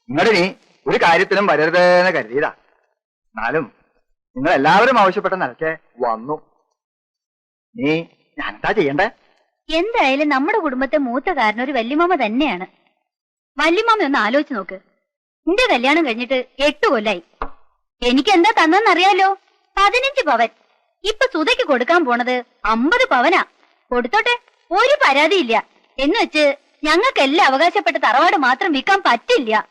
നിങ്ങളുടെ നീ ഒരു കാര്യത്തിലും വരരുതെന്ന് കരുതിയതാ. എന്നാലും നിങ്ങൾ എല്ലാവരും ആവശ്യപ്പെട്ട നിലയ്ക്ക് വന്നു. നീ ഞാനെന്താ ചെയ്യണ്ടേ? എന്തായാലും നമ്മുടെ കുടുംബത്തെ മൂത്ത കാരണം ഒരു വല്യമാമ തന്നെയാണ്. വല്യമാമ ഒന്ന് ആലോചിച്ച് നോക്ക്. നിന്റെ കല്യാണം കഴിഞ്ഞിട്ട് 8 കൊല്ലായി. എനിക്ക് എന്താ തന്നെന്നറിയാലോ? 15 പവൻ. ഇപ്പൊ സുധയ്ക്ക് കൊടുക്കാൻ പോണത് 50 പവനാ. കൊടുത്തോട്ടെ, ഒരു പരാതിയില്ല. എന്ന് വെച്ച് ഞങ്ങൾക്കെല്ലാം അവകാശപ്പെട്ട തറവാട് മാത്രം വിൽക്കാൻ പറ്റില്ല.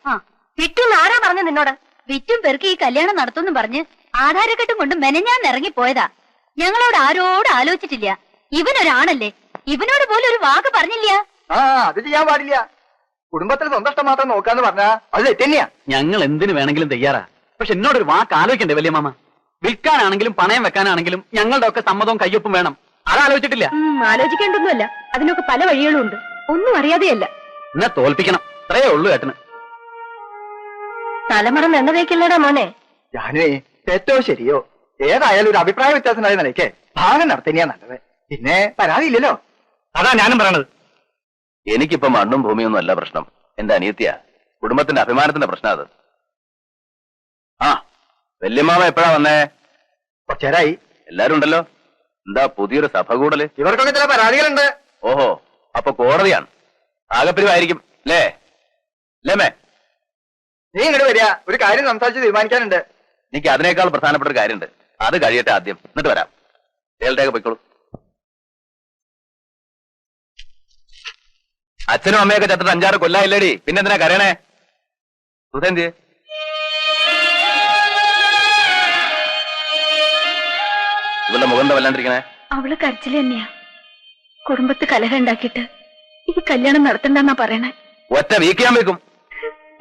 വിറ്റും ആരാ പറഞ്ഞു നിന്നോട്? വിറ്റും പെറുക്കി ഈ കല്യാണം നടത്തുമെന്നും പറഞ്ഞ് ആധാരക്കെട്ടും കൊണ്ട് മെനഞ്ഞാൻ ഇറങ്ങിപ്പോയതാ. ഞങ്ങളോട് ആരോട് ആലോചിച്ചിട്ടില്ല. ഇവനൊരാണല്ലേ, ഇവനോട് പോലും ഒരു വാക്ക് പറഞ്ഞില്ല. അത് ചെയ്യാൻ പാടില്ല. കുടുംബത്തിൽ സ്വന്തം ഇഷ്ടം മാത്രം നോക്കാന്ന് പറഞ്ഞാ അത് തെറ്റന്നെയാ. ഞങ്ങൾ എന്തിനു വേണമെങ്കിലും തയ്യാറാ. പക്ഷെ എന്നോടൊരു വാക്ക് ആലോചിക്കണ്ടേ വലിയമാമ? വിൽക്കാനാണെങ്കിലും പണയം വെക്കാനാണെങ്കിലും ഞങ്ങളുടെ ഒക്കെ സമ്മതവും കയ്യൊപ്പും വേണം. അതാലോചിച്ചിട്ടില്ല. ആലോചിക്കേണ്ടൊന്നുമല്ല, അതിനൊക്കെ പല വഴികളും ഉണ്ട്. ഒന്നും അറിയാതെയല്ല. എന്നെ തോൽപ്പിക്കണം, അത്രയേ ഉള്ളൂ ഏട്ടന്. തലമുറ എണ്ണ തേക്കില്ലടാ മോനെ. ഞാനേ തെറ്റോ ശരിയോ ഏതായാലും ഒരു അഭിപ്രായ വ്യത്യാസമായ നിലയ്ക്ക് ഭാഗം നടത്തന്നെയാ നല്ലത്. പിന്നെ പരാതിയില്ലല്ലോ. അതാ ഞാനും പറയണത്. എനിക്കിപ്പോ മണ്ണും ഭൂമിയൊന്നും അല്ല പ്രശ്നം. എന്റെ അനിയത്തിയാ, കുടുംബത്തിന്റെ അഭിമാനത്തിന്റെ പ്രശ്നം അത്. ആ വല്യമ്മാമ എപ്പോഴാ വന്നേ? കുറച്ചേരായി. എല്ലാരും ഉണ്ടല്ലോ. എന്താ പുതിയൊരു സഭ കൂടല്? ഇവർക്കൊക്കെ ചില പരാതികളുണ്ട്. ഓഹോ, അപ്പൊ കോടതിയാണ്. ആകപ്പിരിവായിരിക്കും അല്ലേ? ലേമേ, നീ ഇങ്ങോട്ട് വരിക, ഒരു കാര്യം സംസാരിച്ച് തീരുമാനിക്കാനുണ്ട്. എനിക്ക് അതിനേക്കാൾ പ്രധാനപ്പെട്ട ഒരു കാര്യമുണ്ട്. അത് കഴിയട്ടെ ആദ്യം, എന്നിട്ട് വരാം. ഏൾട്ടേക്ക് പോയിക്കോളൂ. അച്ഛനും അമ്മയൊക്കെ ചത്തിട്ട് 5-6 കൊല്ലായില്ലേടി, പിന്നെന്തിനാ കരയണേ? സുധേന്തി ഇവളുടെ മുഖം വല്ലാണ്ടിരിക്കണേ? അവള് കരച്ചില് തന്നെയാ. കുടുംബത്ത് കലഹം ഉണ്ടാക്കിയിട്ട് ഈ കല്യാണം നടത്തണ്ടെന്നാ പറയണേ. ഒറ്റ വീക്കിയാൻ വെക്കും.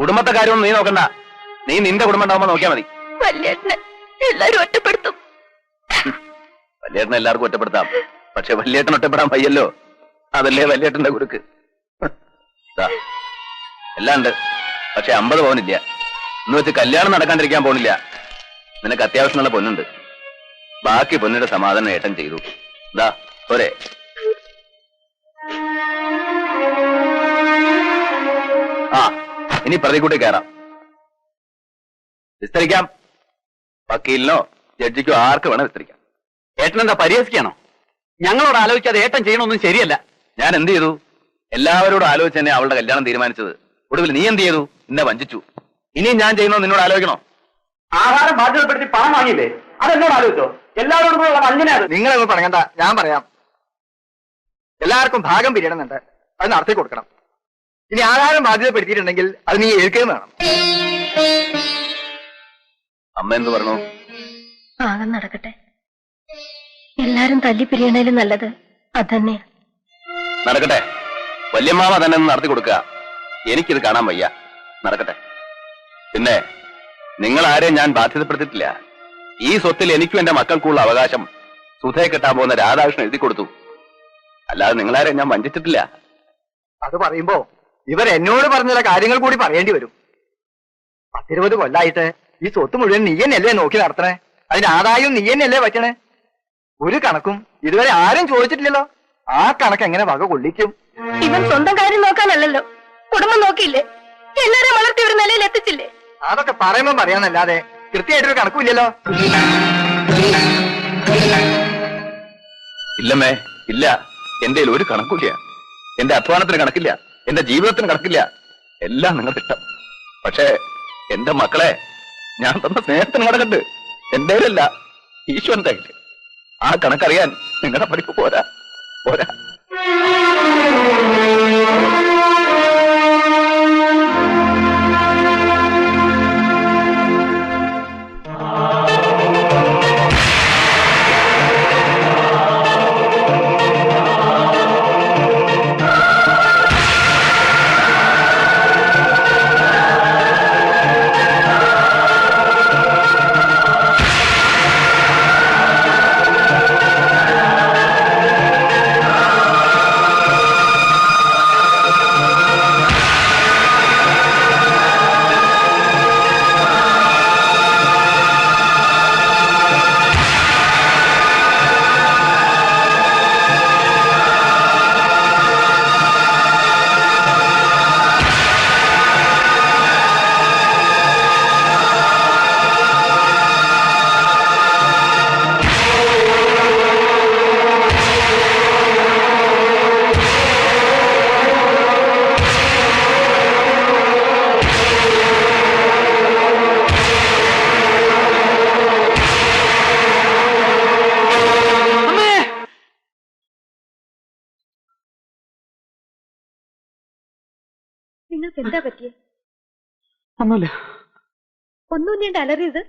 കുടുംബത്തെ കാര്യമൊന്നും നീ നോക്കണ്ട. നീ നിന്റെ കുടുംബം ഉണ്ടാവുമ്പോ നോക്കിയാ മതി. വല്യേട്ടനെ എല്ലാരും ഒറ്റപ്പെടുത്തും. വല്യേട്ടനെ എല്ലാവർക്കും ഒറ്റപ്പെടുത്താം, പക്ഷെ വല്യേട്ടൻ ഒറ്റപ്പെടാൻ വയ്യല്ലോ. അതല്ലേ വല്യേട്ടന്റെ കുറുക്ക്. എല്ലാം ഉണ്ട്, പക്ഷെ 50 പവനില്ല. എന്ന് വെച്ച് കല്യാണം നടക്കാണ്ടിരിക്കാൻ പോണില്ല. നിനക്ക് അത്യാവശ്യമുള്ള പൊന്നുണ്ട്. ബാക്കി പൊന്നിന്റെ സമാധാനം ഏട്ടൻ ചെയ്തു. ഇതാ പോരെ. ആ ഇനി പ്രതികൂട്ടി കയറാം. വിസ്തരിക്കാം. വക്കീലിനോ ജഡ്ജിക്കോ ആർക്ക് വേണം വിസ്തരിക്കാം. ഏട്ടനെന്താ പരിഹസിക്കാണോ? ഞങ്ങളോട് ആലോചിക്കാതെ ഏട്ടൻ ചെയ്യണമൊന്നും ശരിയല്ല. ഞാൻ എന്ത് ചെയ്തു? എല്ലാവരോടും ആലോചിച്ച് തന്നെ അവളുടെ കല്യാണം തീരുമാനിച്ചത്. ഒടുവിൽ നീ എന്ത് ചെയ്തു? എന്നെ വഞ്ചിച്ചു. ഇനിയും ഞാൻ ചെയ്യുന്നോ നിന്നോട് ആലോചിക്കണോ? ആഹാരം ബാധ്യതപ്പെടുത്തി പണം വാങ്ങിയില്ലേ, അതെന്നോട് ആലോചിച്ചോ? എല്ലാവരോടും കൂടെ വഞ്ചനയാണ്. നിങ്ങളൊന്ന് പറയണ്ട, ഞാൻ പറയാം. എല്ലാവർക്കും ഭാഗം പിരിയണമെന്നുണ്ട്, അത് നടത്തി കൊടുക്കണം. ഇനി ആധാരം ബാധ്യതപ്പെടുത്തിയിട്ടുണ്ടെങ്കിൽ അത് നീ ഏൽക്കുകയും വേണം. അമ്മ എന്ത് പറഞ്ഞു? ഭാഗം നടക്കട്ടെ. എല്ലാരും തല്ലിപ്പിരിയണേലും നല്ലത് അതന്നെയാ. നടക്കട്ടെ. വല്യമ്മാവ തന്നെ ഒന്ന് നടത്തി കൊടുക്കുക. എനിക്കിത് കാണാൻ വയ്യ. നടക്കട്ടെ. പിന്നെ നിങ്ങൾ ആരെയും ഞാൻ ബാധ്യതപ്പെടുത്തിയിട്ടില്ല. ഈ സ്വത്തിൽ എനിക്കും എന്റെ മക്കൾക്കുള്ള അവകാശം സുധയെ കെട്ടാൻ പോകുന്ന രാധാകൃഷ്ണൻ എഴുതി കൊടുത്തു. അല്ലാതെ നിങ്ങളാരെയും ഞാൻ വഞ്ചിച്ചിട്ടില്ല. അത് പറയുമ്പോ ഇവർ എന്നോട് പറഞ്ഞ ചില കാര്യങ്ങൾ കൂടി പറയേണ്ടി വരും. 10-20 കൊല്ലായിട്ട് ഈ സ്വത്ത് മുഴുവൻ നീ തന്നെയല്ലേ നോക്കി നടത്തണേ? അതിന്റെ ആദായം നീ തന്നെയല്ലേ പറ്റണേ? ഒരു കണക്കും ഇതുവരെ ആരും ചോദിച്ചിട്ടില്ലല്ലോ. ആ കണക്ക് എങ്ങനെ വക കൊള്ളിക്കും? ഇവൻ സ്വന്തം കാര്യം നോക്കാനല്ലല്ലോ, കുടുംബം നോക്കിയില്ലേ? എല്ലാരും വളർത്തി ഒരു നിലയിൽ എത്തിച്ചില്ലേ? അതൊക്കെ പറയുമ്പോ പറയാന്നല്ലാതെ കൃത്യമായിട്ടൊരു കണക്കുമില്ലല്ലോ. ഇല്ലമ്മേ, ഇല്ല. എന്റെ ഒരു കണക്കില്ല. എന്റെ അധ്വാനത്തിന് കണക്കില്ല, എന്റെ ജീവിതത്തിന് കണക്കില്ല. എല്ലാം നിങ്ങളുടെ ഇഷ്ടം. പക്ഷേ എന്റെ മക്കളെ ഞാൻ തന്ന സ്നേഹത്തിന് കണക്കുണ്ട്. എന്റേലല്ല, ഈശ്വരന്റെ കയ്യിൽ. ആ കണക്കറിയാൻ നിങ്ങളുടെ പഠിപ്പ് പോരാ പോരാ. എന്താ പറ്റിയ? ഒന്നുമില്ല. ഒന്നുമില്ലേണ്ട അലറിയത്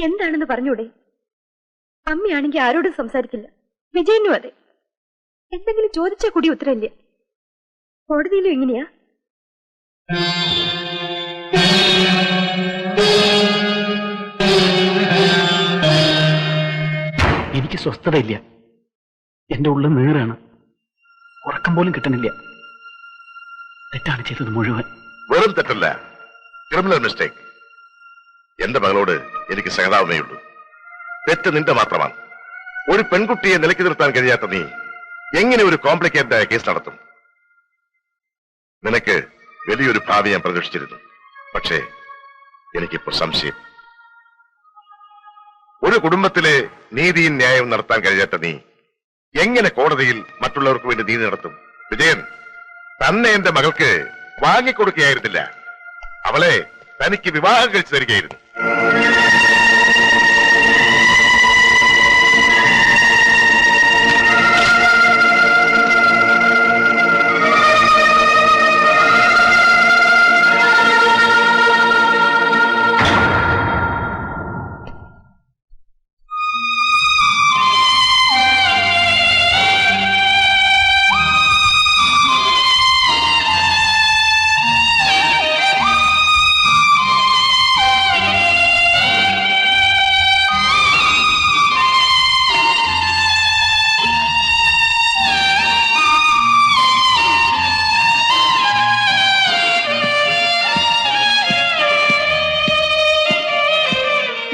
എന്താണെന്ന് പറഞ്ഞൂടെ? അമ്മയാണെങ്കിൽ ആരോടും സംസാരിക്കില്ല, വിജയനും അതെ. എന്തെങ്കിലും ചോദിച്ചാൽ കൂടി ഉത്തരവില്ല. കോടതിയിലും എങ്ങനെയാ? എനിക്ക് സ്വസ്ഥതയില്ല. എന്റെ ഉള്ളിൽ നീറാണ്. ഉറക്കം പോലും കിട്ടണില്ല. തെറ്റാണ് ചെയ്തത് മുഴുവൻ. വെറും തെറ്റല്ല, ക്രിമിനൽ മിസ്റ്റേക്ക്. എന്റെ മകളോട് എനിക്ക് സഹതാപമേ ഉള്ളൂ. തെറ്റ് നിന്റെ മാത്രമാണ്. ഒരു പെൺകുട്ടിയെ നിലയ്ക്ക് നിർത്താൻ കഴിയാത്ത നീ എങ്ങനെ ഒരു കോംപ്ലിക്കേറ്റഡ് ആയ കേസ് നടത്തും? നിനക്ക് വലിയൊരു ഭാവി ഞാൻ പ്രതീക്ഷിച്ചിരുന്നു. പക്ഷേ എനിക്കിപ്പോ സംശയം. ഒരു കുടുംബത്തിലെ നീതിയും ന്യായവും നടത്താൻ കഴിയാത്ത നീ എങ്ങനെ കോടതിയിൽ മറ്റുള്ളവർക്ക് വേണ്ടി നീതി നടത്തും? വിജയൻ, തന്നെ എന്റെ മകൾക്ക് വാങ്ങിക്കൊടുക്കുകയായിരുന്നില്ല, അവളെ തനിക്ക് വിവാഹം കഴിച്ചു തരികയായിരുന്നു.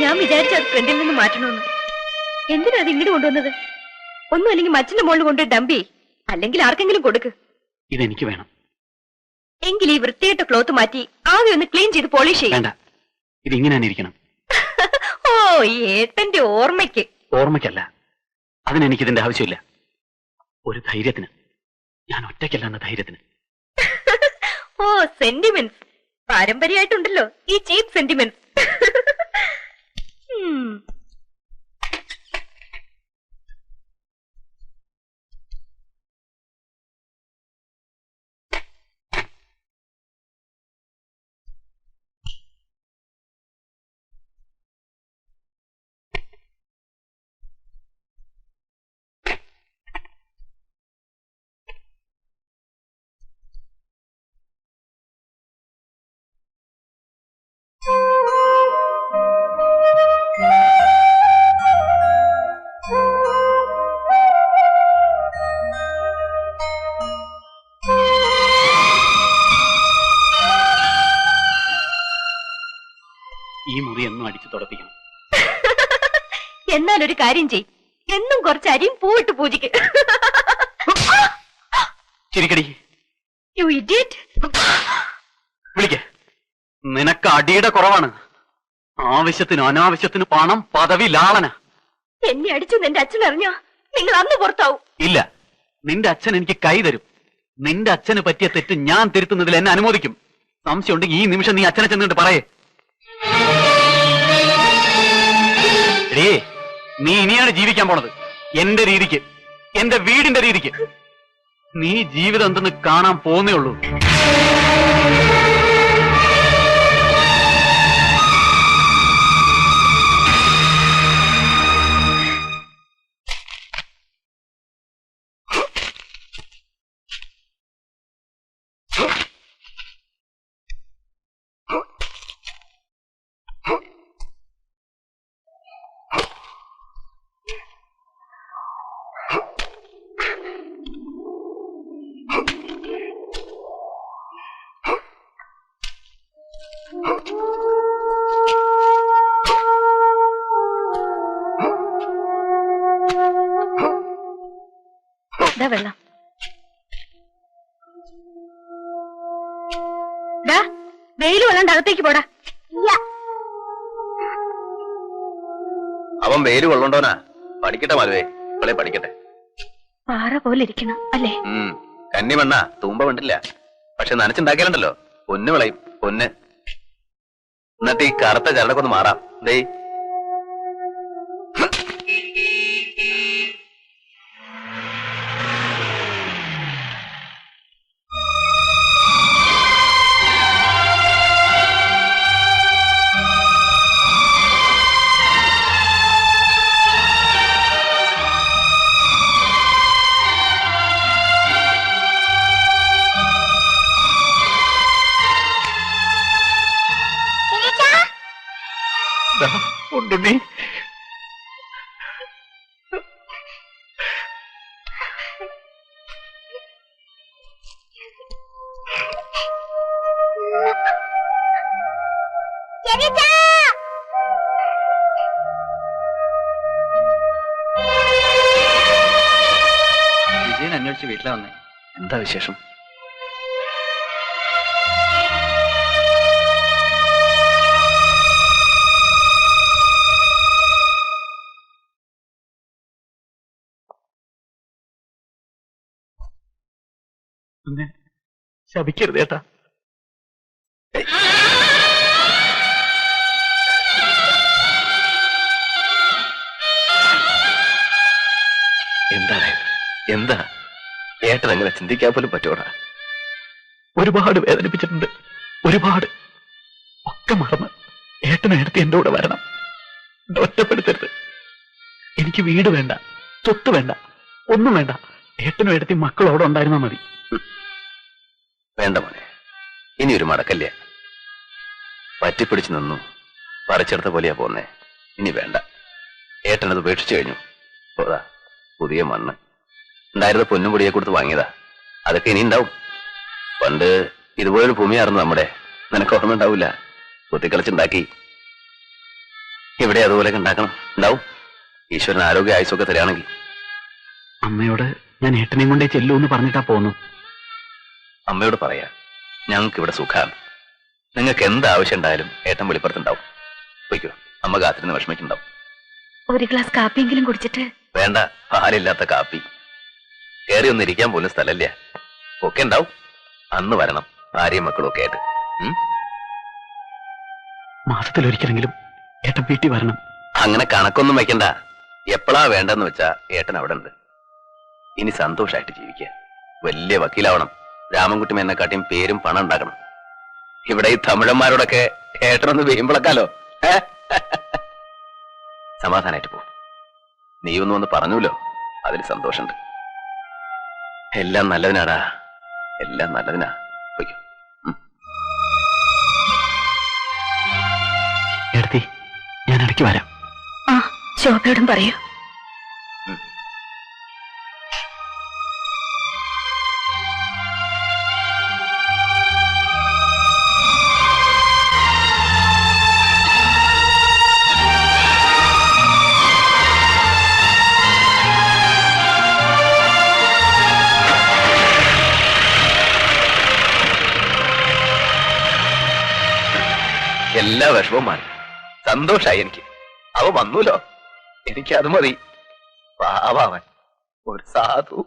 ഞാൻ വിചാരിച്ചു അത് ഫ്രണ്ടിൽ നിന്ന് മാറ്റണമെന്ന്. എന്തിനാ അത് ഇങ്ങോട്ട് കൊണ്ടുവന്നത്? ഒന്നും അല്ലെങ്കിൽ മച്ചിന്റെ മുകളിൽ കൊണ്ട് ഡംപി, അല്ലെങ്കിൽ ആർക്കെങ്കിലും കൊടുക്ക്. ഇതെനിക്ക് വേണം. എങ്കിൽ ഈ വൃത്തിയായിട്ട ക്ലോത്ത് മാറ്റി ആദ്യം ഒന്ന് ക്ലീൻ ചെയ്ത് പോളിഷ് ചെയ്യും. വേണ്ട, ഇതിങ്ങനെ തന്നെ ഇരിക്കണം. ഓ, ഏട്ടന്റെ ഓർമ്മയ്ക്ക്. ഓർമ്മയ്ക്കല്ല, അതിനെനിക്കിതിന്റെ ആവശ്യമില്ല. ഒരു ധൈര്യത്തിന്. ഞാൻ ഒറ്റയ്ക്കല്ല എന്ന ധൈര്യത്തിന്. ഓ, സെന്റിമെന്റ്സ് പാരമ്പര്യമായിട്ടുണ്ടല്ലോ ഈ ചീപ്പ് സെന്റിമെന്റ്സ്. ഈ മുറി എന്നും അടിച്ചു തുടപ്പിക്കണം. എന്നാൽ ഒരു കാര്യം ചെയ്, എന്നും കുറച്ച് അരിയും പൂവിട്ട് പൂജിക്ക്. ചിരിക്കടി. You idiot. വിളിക്ക. നിനക്ക് അടിയുടെ കുറവാണ്. ആവശ്യത്തിന് അനാവശ്യത്തിന് പണം, പദവി, ലാളന. എന്നെ അടിച്ചു എന്റെ അച്ഛൻ അറിഞ്ഞോ നിങ്ങൾ അന്ന് പുറത്താവും. ഇല്ല, നിന്റെ അച്ഛൻ എനിക്ക് കൈ തരും. നിന്റെ അച്ഛന് പറ്റിയ തെറ്റ് ഞാൻ തിരുത്തുന്നതിൽ എന്നെ അനുമോദിക്കും. സംശയം ഉണ്ടെങ്കിൽ ഈ നിമിഷം നീ അച്ഛനെ ചെന്നിട്ട് പറയേ. എടേ, നീ ഇനിയാണ് ജീവിക്കാൻ പോണത് എന്റെ രീതിക്ക്, എന്റെ വീടിന്റെ രീതിക്ക്. നീ ജീവിതം എന്തെന്ന് കാണാൻ പോന്നേ ഉള്ളൂ. വെള്ളം വെയിൽ കൊള്ളാണ്ട് അകത്തേക്ക് പോടാ. അവൻ വേര് കൊള്ളണ്ടോനാ. പഠിക്കട്ടെ മരുവേ, ഇവളെ പഠിക്കട്ടെ. പാറ പോലെ ഇരിക്കണം അല്ലേ? കന്നിമണ്ണ തൂമ്പ വേണ്ടില്ല, പക്ഷെ നനച്ചുണ്ടാക്കിയാലുണ്ടല്ലോ പൊന്ന് വിളയും, പൊന്ന്. എന്നിട്ട് ഈ കറുത്ത ചരടൊക്കെ ഒന്ന് മാറാം. ദേ ഉണ്ടുണ്ണി. വിജയൻ അന്വേഷിച്ച് വീട്ടിലാ വന്നേ. എന്താ വിശേഷം? എന്നെ ശപിക്കരുത് ഏട്ടാ. എന്താണ് എന്താ ഏട്ടൻ അങ്ങനെ ചിന്തിക്കാൻ പോലും പറ്റൂടാ? ഒരുപാട് വേദനിപ്പിച്ചിട്ടുണ്ട്, ഒരുപാട്. ഒക്കെ മറന്ന് ഏട്ടനെ എടുത്ത് എന്റെ കൂടെ വരണം. എന്നെ ഒറ്റപ്പെടുത്തരുത്. എനിക്ക് വീട് വേണ്ട, സ്വത്ത് വേണ്ട, ഒന്നും വേണ്ട. ഏട്ടനും എടുത്തി മക്കളോടെ ഉണ്ടായിരുന്നാ മതി. വേണ്ട മോനെ, ഇനി ഒരു മടക്കല്ലേ. പറ്റിപ്പിടിച്ചു നിന്നു പറിച്ചെടുത്ത പോലെയാ പോന്നേ. ഇനി വേണ്ട. ഏട്ടനത് ഉപേക്ഷിച്ചു കഴിഞ്ഞു. പോതാ പുതിയ മണ്ണ് ഉണ്ടായിരുന്ന പൊന്നും പൊടിയെ കൊടുത്ത് വാങ്ങിയതാ. അതൊക്കെ ഇനി ഉണ്ടാവും. പണ്ട് ഇതുപോലൊരു ഭൂമിയായിരുന്നു നമ്മുടെ. നിനക്ക് ഓർമ്മ ഉണ്ടാവില്ല? കുത്തിക്കളിച്ചുണ്ടാക്കി. ഇവിടെ അതുപോലെയൊക്കെ ഉണ്ടാക്കണം. ഉണ്ടാവും. ഈശ്വരൻ ആരോഗ്യ ആയുസൊക്കെ തരാണെങ്കിൽ. അമ്മയോട് ഞാൻ ഏട്ടനെയും കൊണ്ടേ ചെല്ലൂ എന്ന് പറഞ്ഞിട്ടാ പോന്നു. അമ്മയോട് പറയാ, ഞങ്ങൾക്ക് ഇവിടെ സുഖാണ്. നിങ്ങൾക്ക് എന്താവശ്യം ഉണ്ടായാലും ഏട്ടൻ വെളിപ്പുറത്തുണ്ടാവും. പോയിക്കോ, അമ്മ കാത്തിരുന്ന് വിഷമിക്കുണ്ടാവും. ഒരു ഗ്ലാസ് കാപ്പിയെങ്കിലും കുടിച്ചിട്ട്. വേണ്ട, പാലില്ലാത്ത കാപ്പി. കയറി ഒന്ന് ഇരിക്കാൻ പോലും സ്ഥലമില്ല. ഒക്കെ ഉണ്ടാവും. അന്ന് വരണം, ഭാര്യയും മക്കളും ഒക്കെ ആയിട്ട്. മാസത്തിലൊരിക്കലെങ്കിലും ഏട്ടൻ വീട്ടിൽ വരണം. അങ്ങനെ കണക്കൊന്നും വെക്കണ്ട. എപ്പോഴാ വേണ്ടെന്ന് വെച്ചാ ഏട്ടൻ അവിടെ ഉണ്ട്. ഇനി സന്തോഷമായിട്ട് ജീവിക്കുക. വലിയ വക്കീലാവണം. രാമൻകുട്ടി എന്നെക്കാട്ടിയും പേരും പണം ഉണ്ടാക്കണം. ഇവിടെ ഈ തമിഴന്മാരോടൊക്കെ ഏട്ടനൊന്ന് വീമ്പിളക്കാലോ. സമാധാനായിട്ട് പോ. നീ ഒന്നും ഒന്ന് പറഞ്ഞൂല്ലോ, അതിൽ സന്തോഷമുണ്ട്. എല്ലാം നല്ലതിനാടാ, എല്ലാം നല്ലതിനാ. പോയിക്കോ. എടുത്തി, ഞാൻ ഇടയ്ക്ക് വരാം. ആ, ശോഭയോടും പറയൂ. എല്ലാ വിഷമവും മാറി. സന്തോഷായി എനിക്ക്. അവ വന്നൂലോ, എനിക്ക് അത് മതി. പാവാവൻ ഒരു സാധു.